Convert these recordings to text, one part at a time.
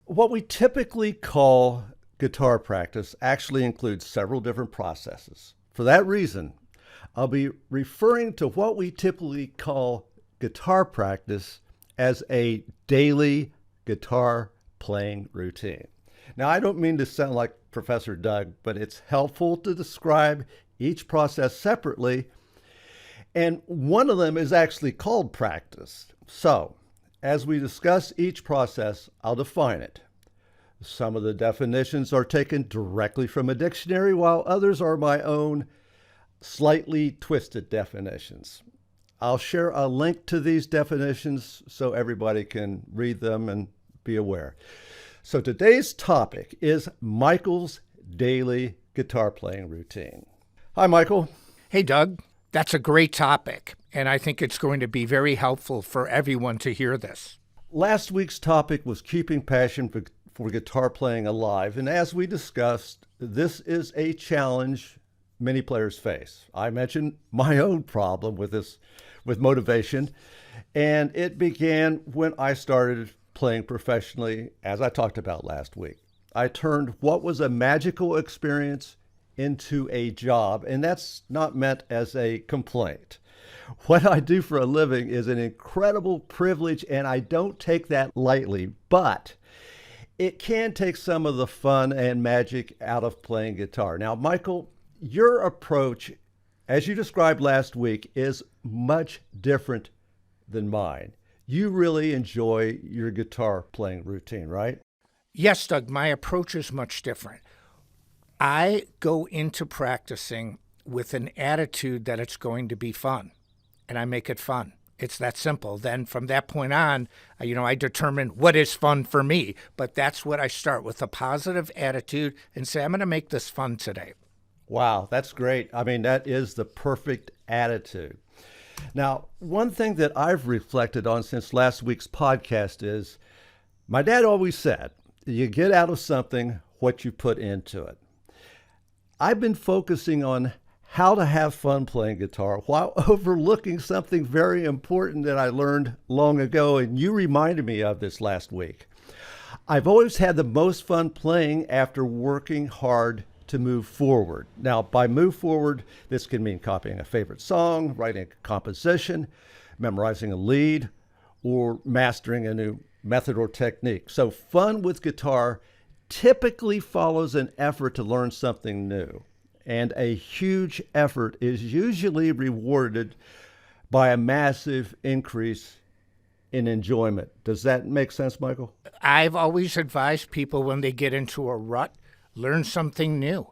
What we typically call guitar practice actually includes several different processes. For that reason, I'll be referring to what we typically call guitar practice as a daily guitar playing routine. Now, I don't mean to sound like Professor Doug, but it's helpful to describe each process separately, and one of them is actually called practice. So, as we discuss each process, I'll define it. Some of the definitions are taken directly from a dictionary, while others are my own slightly twisted definitions. I'll share a link to these definitions so everybody can read them and be aware. So today's topic is Michael's daily guitar playing routine. Hi, Michael. Hey, Doug. That's a great topic, and I think it's going to be very helpful for everyone to hear this. Last week's topic was keeping passion for guitar playing alive, and as we discussed, this is a challenge many players face. I mentioned my own problem with this, with motivation, and it began when I started playing professionally, as I talked about last week. I turned what was a magical experience into a job, and that's not meant as a complaint. What I do for a living is an incredible privilege, and I don't take that lightly, but it can take some of the fun and magic out of playing guitar. Now, Michael, your approach, as you described last week, is much different than mine. You really enjoy your guitar playing routine, right? Yes, Doug, my approach is much different. I go into practicing with an attitude that it's going to be fun, and I make it fun. It's that simple. Then from that point on, I determine what is fun for me. But that's what I start with, a positive attitude, and say, I'm going to make this fun today. Wow, that's great. I mean, that is the perfect attitude. Now, one thing that I've reflected on since last week's podcast is my dad always said, you get out of something what you put into it. I've been focusing on how to have fun playing guitar while overlooking something very important that I learned long ago, and you reminded me of this last week. I've always had the most fun playing after working hard to move forward. Now, by move forward, this can mean copying a favorite song, writing a composition, memorizing a lead, or mastering a new method or technique. So fun with guitar typically follows an effort to learn something new. And a huge effort is usually rewarded by a massive increase in enjoyment. Does that make sense, Michael? I've always advised people when they get into a rut, learn something new.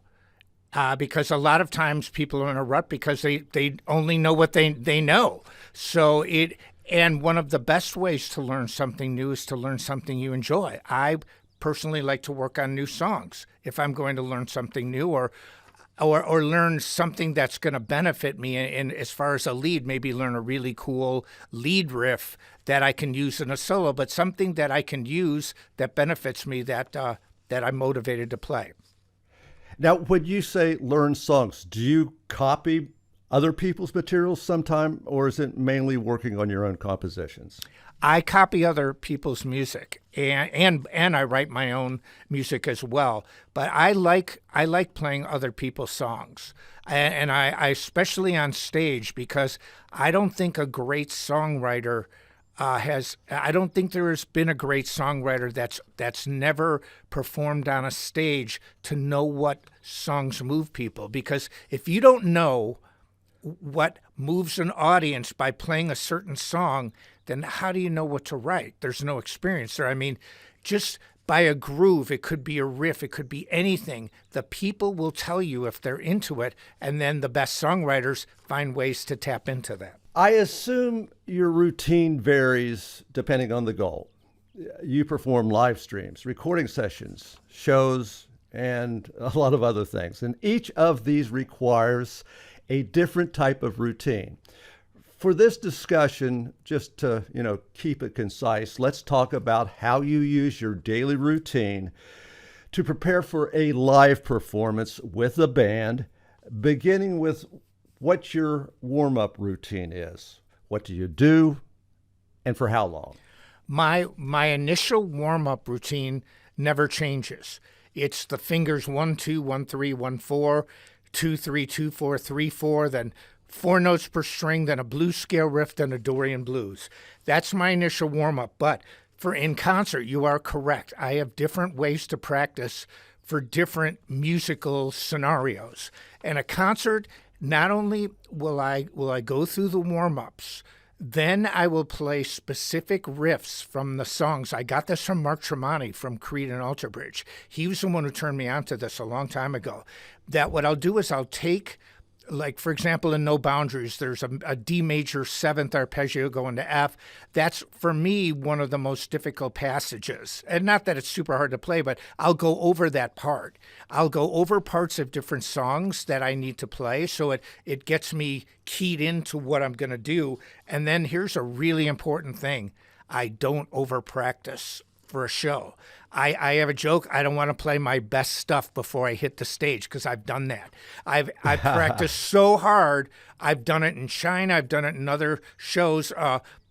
Because a lot of times people are in a rut because they only know what they know. And one of the best ways to learn something new is to learn something you enjoy. I personally like to work on new songs if I'm going to learn something new or learn something that's going to benefit me in as far as a lead, maybe learn a really cool lead riff that I can use in a solo, but something that I can use that benefits me that I'm motivated to play. Now, when you say learn songs, do you copy other people's materials sometime, or is it mainly working on your own compositions? I copy other people's music, and I write my own music as well. But I like playing other people's songs, and I especially on stage, because I don't think a great songwriter I don't think there has been a great songwriter that's never performed on a stage to know what songs move people. Because if you don't know what moves an audience by playing a certain song, then how do you know what to write? There's no experience there. I mean, just by a groove, it could be a riff, it could be anything. The people will tell you if they're into it, and then the best songwriters find ways to tap into that. I assume your routine varies depending on the goal. You perform live streams, recording sessions, shows, and a lot of other things. And each of these requires a different type of routine. For this discussion, just to keep it concise, let's talk about how you use your daily routine to prepare for a live performance with a band, beginning with what your warm-up routine is. What do you do, and for how long? My initial warm-up routine never changes. It's the fingers 1 2 1 3 1 4 2 3 2 4 3 4, then 4 notes per string, then a blues scale riff, then a Dorian blues. That's my initial warm-up. But for in concert, you are correct. I have different ways to practice for different musical scenarios. And a concert, not only will I go through the warm-ups, then I will play specific riffs from the songs. I got this from Mark Tremonti from Creed and Alter Bridge. He was the one who turned me on to this a long time ago. That what I'll do is I'll take, like, for example, in No Boundaries, there's a D major 7th arpeggio going to F. That's, for me, one of the most difficult passages. And not that it's super hard to play, but I'll go over that part. I'll go over parts of different songs that I need to play, so it gets me keyed into what I'm going to do. And then here's a really important thing. I don't over practice for a show. I have a joke. I don't want to play my best stuff before I hit the stage, because I've done that. I've practiced so hard. I've done it in China. I've done it in other shows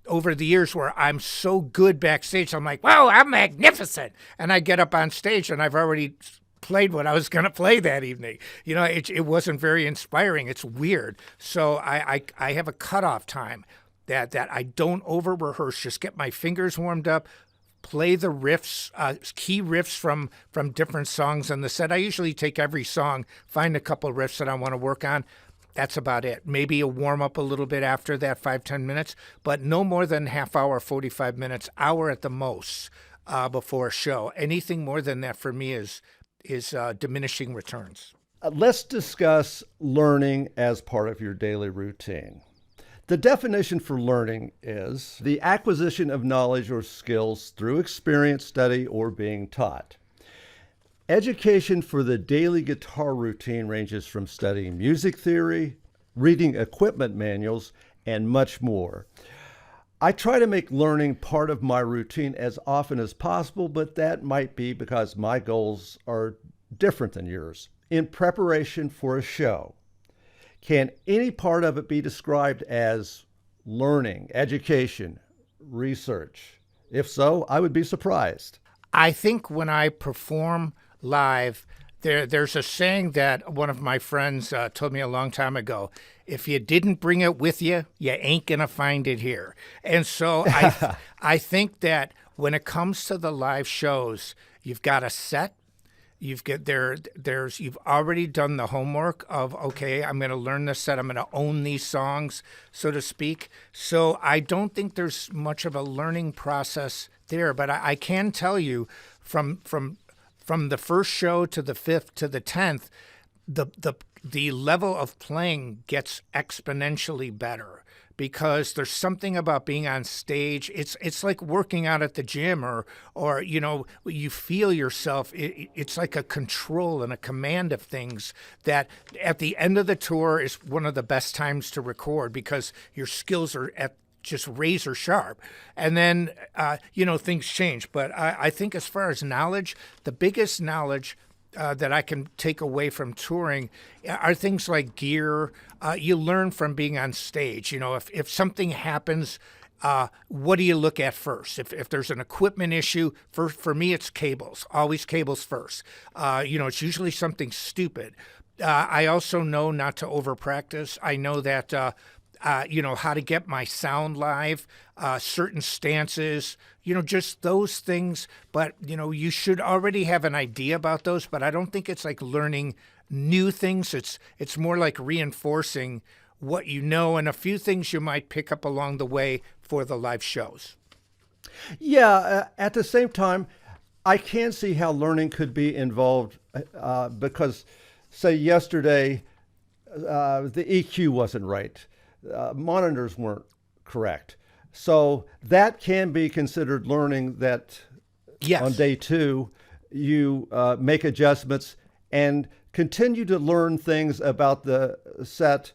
over the years where I'm so good backstage. I'm like, wow, I'm magnificent. And I get up on stage and I've already played what I was going to play that evening. You know, it wasn't very inspiring. It's weird. So I have a cutoff time that I don't over rehearse. Just get my fingers warmed up, play the riffs, key riffs from different songs on the set. I usually take every song, find a couple of riffs that I want to work on. That's about it. Maybe a warm-up a little bit after that, 5-10 minutes, but no more than half hour, 45 minutes, hour at the most before a show. Anything more than that for me is diminishing returns. Let's discuss learning as part of your daily routine. The definition for learning is the acquisition of knowledge or skills through experience, study, or being taught. Education for the daily guitar routine ranges from studying music theory, reading equipment manuals, and much more. I try to make learning part of my routine as often as possible, but that might be because my goals are different than yours. In preparation for a show, can any part of it be described as learning, education, research? If so, I would be surprised. I think when I perform live, there's a saying that one of my friends told me a long time ago: if you didn't bring it with you, you ain't gonna find it here. And so I think that when it comes to the live shows, you've got a set. You've already done the homework of, okay, I'm going to learn this set. I'm going to own these songs, so to speak. So I don't think there's much of a learning process there. But I can tell you, from the first show to the 5th to the 10th, the level of playing gets exponentially better, because there's something about being on stage. It's like working out at the gym, or you know, you feel yourself. It's like a control and a command of things that at the end of the tour is one of the best times to record, because your skills are at just razor sharp. And then, things change. But I think as far as knowledge, the biggest knowledge that I can take away from touring are things like gear. You learn from being on stage. You know, if something happens, what do you look at first? If there's an equipment issue, for me, it's cables. Always cables first. It's usually something stupid. I also know not to over practice. I know that how to get my sound live, certain stances, just those things. But, you should already have an idea about those, but I don't think it's like learning new things. It's more like reinforcing what you know, and a few things you might pick up along the way for the live shows. Yeah, at the same time, I can see how learning could be involved because, say, yesterday, the EQ wasn't right. Monitors weren't correct. So that can be considered learning that on day 2, you make adjustments and continue to learn things about the set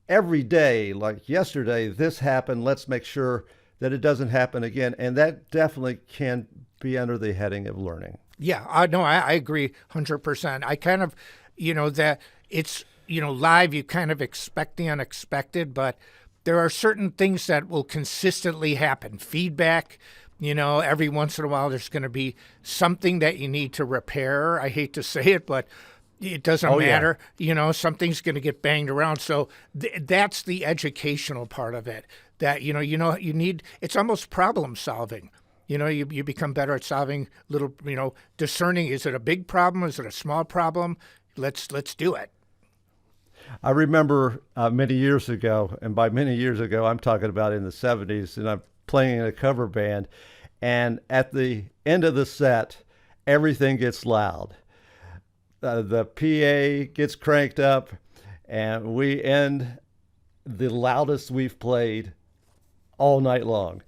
every day. Like yesterday, this happened. Let's make sure that it doesn't happen again. And that definitely can be under the heading of learning. Yeah, I agree 100%. I kind of, that it's, live, you kind of expect the unexpected, but there are certain things that will consistently happen. Feedback, every once in a while there's going to be something that you need to repair. I hate to say it, but it doesn't matter. Yeah. Something's going to get banged around. So that's the educational part of it. That you need. It's almost problem solving. You become better at solving little. Discerning. Is it a big problem? Is it a small problem? Let's do it. I remember many years ago, and by many years ago, I'm talking about in the 70s, and I'm playing in a cover band, and at the end of the set, everything gets loud. The PA gets cranked up, and we end the loudest we've played all night long.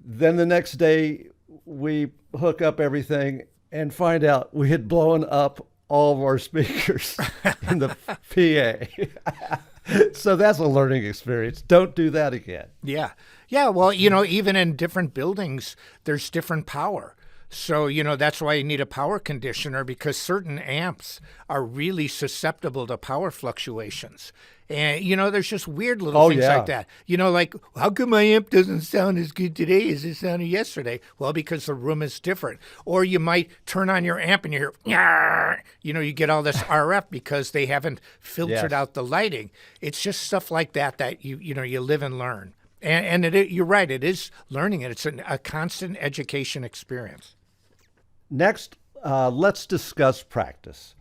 Then the next day, we hook up everything and find out we had blown up all of our speakers in the PA. So that's a learning experience. Don't do that again. Yeah. Yeah. Well, even in different buildings, there's different power. So, that's why you need a power conditioner, because certain amps are really susceptible to power fluctuations. And, there's just weird little things like that. Like, how come my amp doesn't sound as good today as it sounded yesterday? Well, because the room is different. Or you might turn on your amp and you hear, you get all this RF because they haven't filtered out the lighting. It's just stuff like that you live and learn. And you're right, it is learning it. It's a constant education experience. Next, let's discuss practice.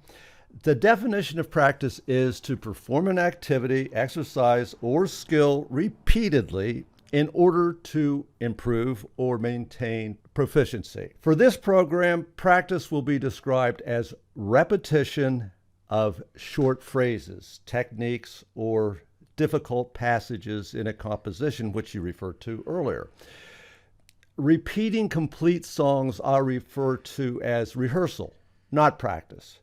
The definition of practice is to perform an activity, exercise, or skill repeatedly in order to improve or maintain proficiency. For this program, practice will be described as repetition of short phrases, techniques, or difficult passages in a composition, which you referred to earlier. Repeating complete songs I refer to as rehearsal, not practice.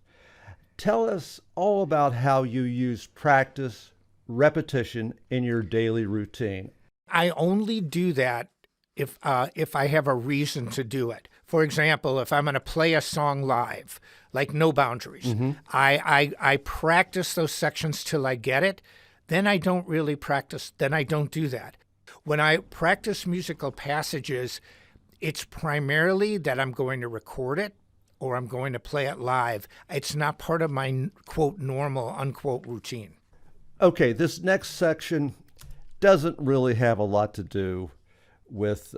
Tell us all about how you use practice, repetition in your daily routine. I only do that if I have a reason to do it. For example, if I'm going to play a song live, like No Boundaries, I practice those sections till I get it. Then I don't really practice. Then I don't do that. When I practice musical passages, it's primarily that I'm going to record it or I'm going to play it live. It's not part of my, quote, normal, unquote, routine. Okay, this next section doesn't really have a lot to do with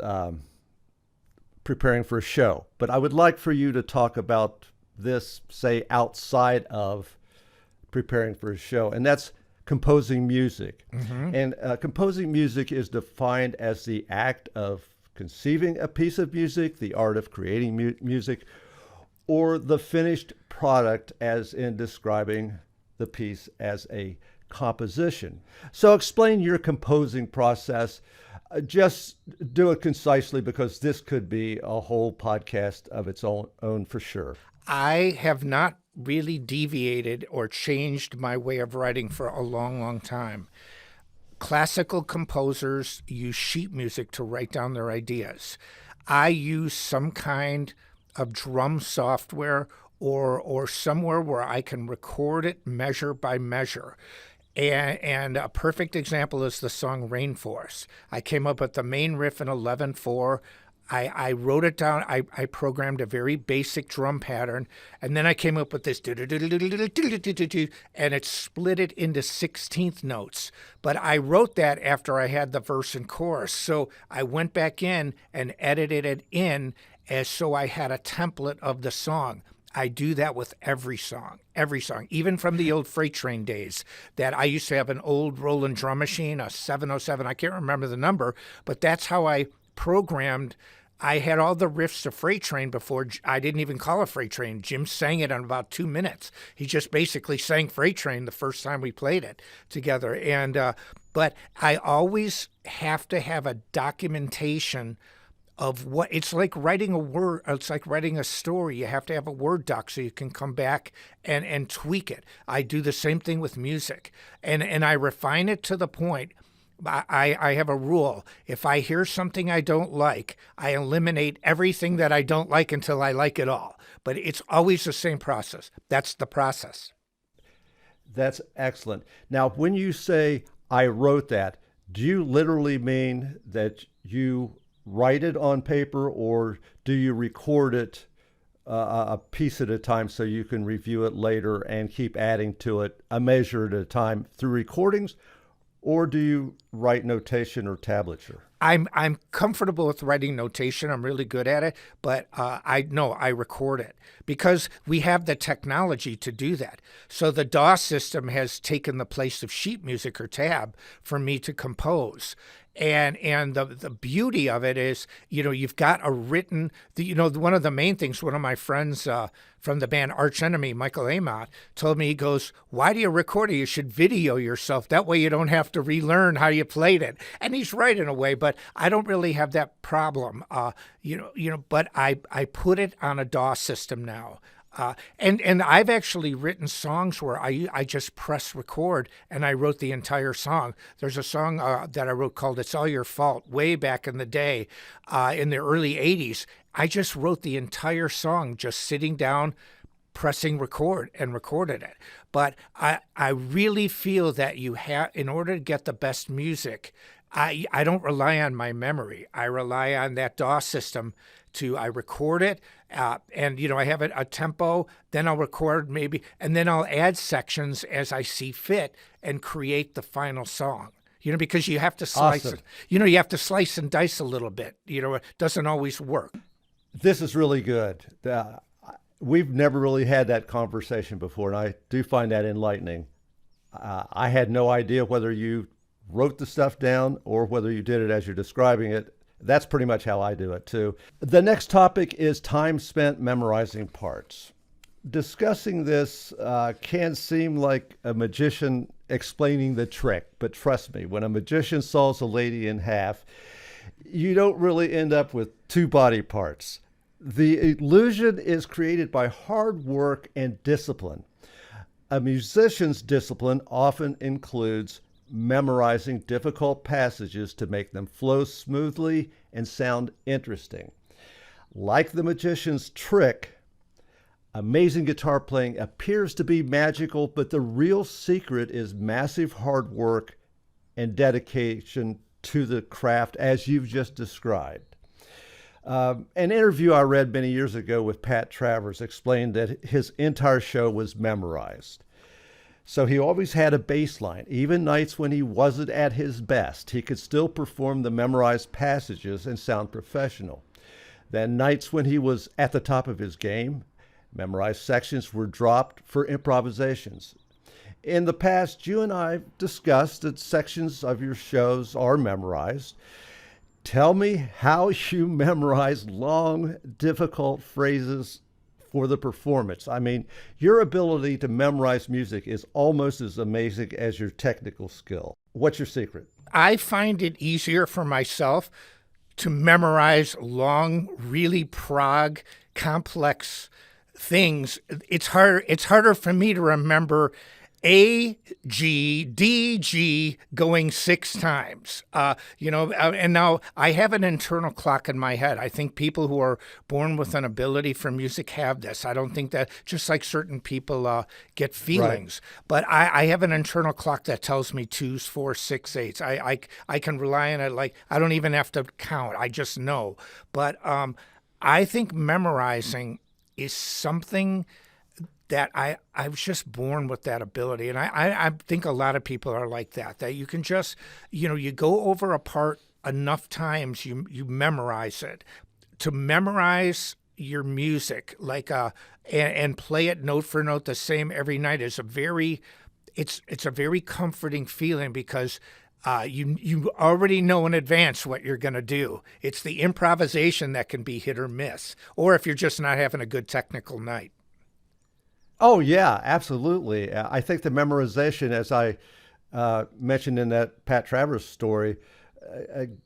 preparing for a show, but I would like for you to talk about this, say, outside of preparing for a show, and that's composing music. And composing music is defined as the act of conceiving a piece of music, the art of creating music, or the finished product, as in describing the piece as a composition. So explain your composing process. Just do it concisely, because this could be a whole podcast of its own for sure. I have not really deviated or changed my way of writing for a long, long time. Classical composers use sheet music to write down their ideas. I use some kind of drum software or somewhere where I can record it measure by measure. And a perfect example is the song Rainforest. I came up with the main riff in 11/4. I wrote it down. I programmed a very basic drum pattern, and then I came up with this and it split it into 16th notes. But I wrote that after I had the verse and chorus. So I went back in and edited it in as so I had a template of the song. I do that with every song, even from the old freight train days. That I used to have an old Roland drum machine, a 707. I can't remember the number, but that's how I programmed. I had all the riffs of Freight Train before. I didn't even call it Freight Train. Jim sang it in about 2 minutes. He just basically sang Freight Train the first time we played it together. And but I always have to have a documentation of what it's like writing a word. It's like writing a story. You have to have a Word doc so you can come back and tweak it. I do the same thing with music, and I refine it to the point. I have a rule. If I hear something I don't like, I eliminate everything that I don't like until I like it all. But it's always the same process. That's the process. That's excellent. Now, when you say I wrote that, Do you literally mean that you write it on paper, or do you record it a piece at a time so you can review it later and keep adding to it a measure at a time through recordings, or do you write notation or tablature? I'm comfortable with writing notation. I'm really good at it, but I record it because we have the technology to do that. So the DAW system has taken the place of sheet music or tab for me to compose. And the beauty of it is, you've got a written, one of the main things, one of my friends from the band Arch Enemy, Michael Amott, told me, he goes, why do you record it? You should video yourself. That way you don't have to relearn how you played it. And he's right in a way, but I don't really have that problem. But I put it on a DAW system now. And I've actually written songs where I just press record and I wrote the entire song. There's a song that I wrote called It's All Your Fault way back in the day, in the early 80s. I just wrote the entire song just sitting down, pressing record, and recorded it. But I really feel that in order to get the best music, I don't rely on my memory. I rely on that DAW system I record it, and I have a tempo, then I'll record maybe, and then I'll add sections as I see fit and create the final song. Because you have to slice Awesome. it. You have to slice and dice a little bit. It doesn't always work. This is really good. We've never really had that conversation before, and I do find that enlightening. I had no idea whether you wrote the stuff down or whether you did it as you're describing it. That's pretty much how I do it too. The next topic is time spent memorizing parts. Discussing this can seem like a magician explaining the trick, but trust me, when a magician saws a lady in half, you don't really end up with two body parts. The illusion is created by hard work and discipline. A musician's discipline often includes memorizing difficult passages to make them flow smoothly and sound interesting. Like the magician's trick, amazing guitar playing appears to be magical, but the real secret is massive hard work and dedication to the craft, as you've just described. An interview I read many years ago with Pat Travers explained that his entire show was memorized. So he always had a baseline. Even nights when he wasn't at his best, he could still perform the memorized passages and sound professional. Then nights when he was at the top of his game, memorized sections were dropped for improvisations. In the past, you and I discussed that sections of your shows are memorized. Tell me how you memorize long, difficult phrases for the performance. I mean, your ability to memorize music is almost as amazing as your technical skill. What's your secret? I find it easier for myself to memorize long, really complex things. It's harder for me to remember A, G, D, G going 6 times. And now I have an internal clock in my head. I think people who are born with an ability for music have this. I don't think that, just like certain people get feelings. Right. But I have an internal clock that tells me 2s, 4s, 6s, 8s. I can rely on it. Like, I don't even have to count. I just know. But I think memorizing is something that I was just born with that ability. And I think a lot of people are like that you can just, you go over a part enough times, you memorize it. To memorize your music, and play it note for note the same every night is it's a very comforting feeling, because you already know in advance what you're going to do. It's the improvisation that can be hit or miss, or if you're just not having a good technical night. Oh, yeah, absolutely. I think the memorization, as I mentioned in that Pat Travers story,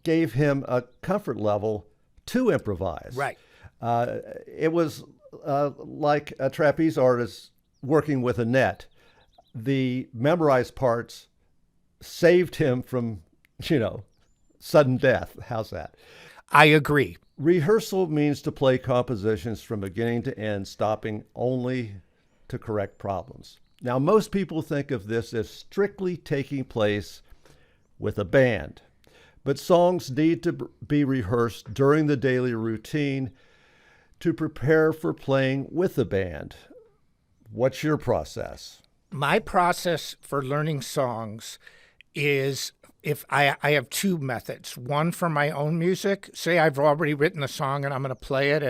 gave him a comfort level to improvise. Right. It was like a trapeze artist working with a net. The memorized parts saved him from, sudden death. How's that? I agree. Rehearsal means to play compositions from beginning to end, stopping only to correct problems. Now, most people think of this as strictly taking place with a band. But songs need to be rehearsed during the daily routine to prepare for playing with the band. What's your process? My process for learning songs is if I have two methods. One for my own music. Say I've already written a song and I'm going to play it,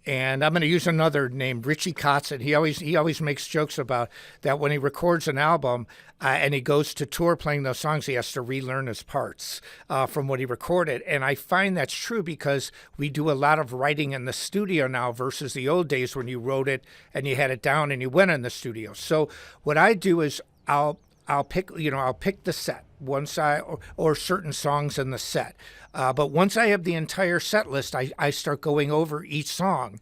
and I'm going to use another name, Richie Kotzen. He always makes jokes about that when he records an album and he goes to tour playing those songs, he has to relearn his parts from what he recorded. And I find that's true because we do a lot of writing in the studio now versus the old days when you wrote it and you had it down and you went in the studio. So what I do is I'll pick the set once or certain songs in the set. But once I have the entire set list, I start going over each song.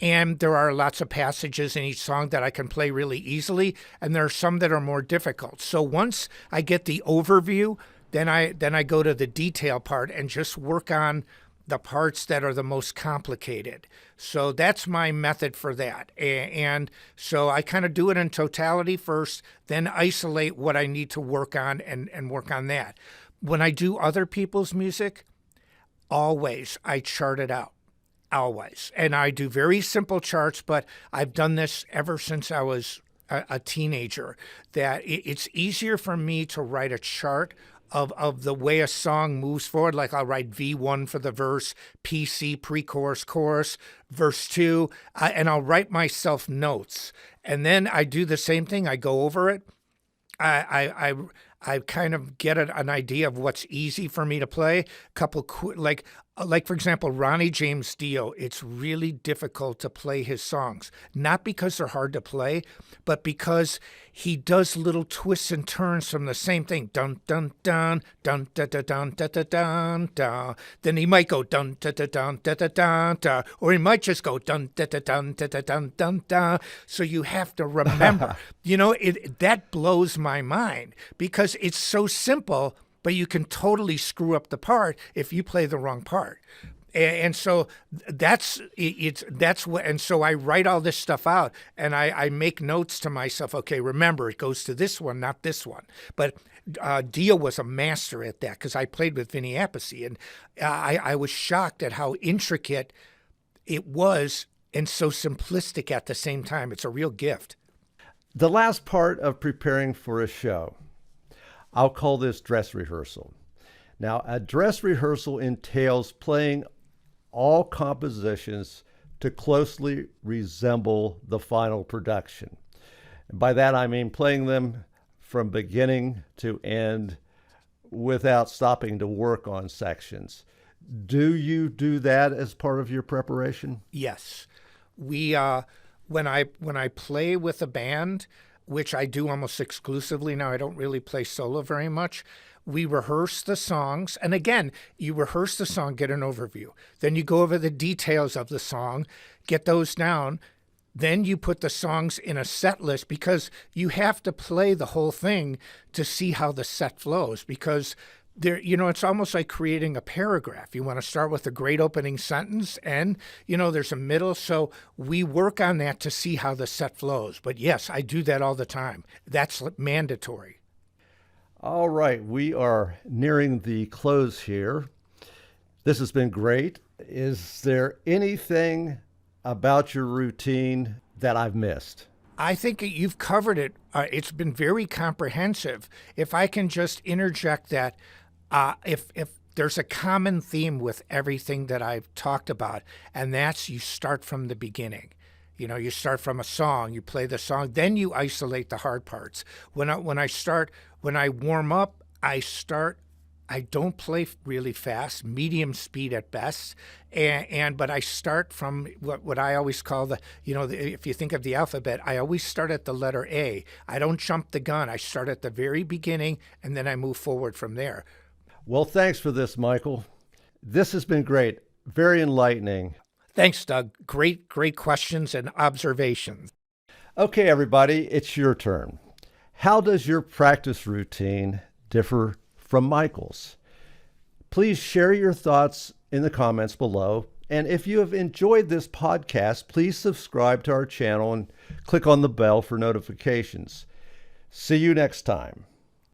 And there are lots of passages in each song that I can play really easily, and there are some that are more difficult. So once I get the overview, then I go to the detail part and just work on the parts that are the most complicated. So that's my method for that. And so I kind of do it in totality first, then isolate what I need to work on and work on that. When I do other people's music, always I chart it out. Always. And I do very simple charts, but I've done this ever since I was a teenager, that it's easier for me to write a chart of the way a song moves forward. Like I'll write V1 for the verse, PC, pre-chorus, chorus, verse 2, and I'll write myself notes. And then I do the same thing. I go over it. I kind of get an idea of what's easy for me to play. Like for example, Ronnie James Dio, it's really difficult to play his songs, not because they're hard to play, but because he does little twists and turns from the same thing. Dun, dun, dun, dun, dun, dun, dun, dun, dun, dun, dun. Then he might go dun, dun, dun, dun, dun, dun, dun, dun, or he might just go dun, dun, dun, dun, dun, dun, dun, dun, dun. So you have to remember, that blows my mind because it's so simple, but you can totally screw up the part if you play the wrong part. And so that's what, and so I write all this stuff out and I make notes to myself. Okay, remember, it goes to this one, not this one. But Dio was a master at that because I played with Vinny Appice, and I was shocked at how intricate it was and so simplistic at the same time. It's a real gift. The last part of preparing for a show, I'll call this dress rehearsal. Now, a dress rehearsal entails playing all compositions to closely resemble the final production. And by that, I mean playing them from beginning to end without stopping to work on sections. Do you do that as part of your preparation? Yes. We when I play with a band, which I do almost exclusively now, I don't really play solo very much. We rehearse the songs. And again, you rehearse the song, get an overview. Then you go over the details of the song, get those down. Then you put the songs in a set list because you have to play the whole thing to see how the set flows. Because it's almost like creating a paragraph. You want to start with a great opening sentence and, there's a middle. So we work on that to see how the set flows. But yes, I do that all the time. That's mandatory. All right, we are nearing the close here. This has been great. Is there anything about your routine that I've missed? I think you've covered it. It's been very comprehensive. If I can just interject that, if there's a common theme with everything that I've talked about, and that's you start from the beginning. You start from a song, you play the song, then you isolate the hard parts. When I warm up, I don't play really fast, medium speed at best, but I start from what I always call if you think of the alphabet, I always start at the letter A. I don't jump the gun. I start at the very beginning, and then I move forward from there. Well, thanks for this, Michael. This has been great, very enlightening. Thanks, Doug. Great questions and observations. Okay, everybody, it's your turn. How does your practice routine differ from Michael's? Please share your thoughts in the comments below. And if you have enjoyed this podcast, please subscribe to our channel and click on the bell for notifications. See you next time.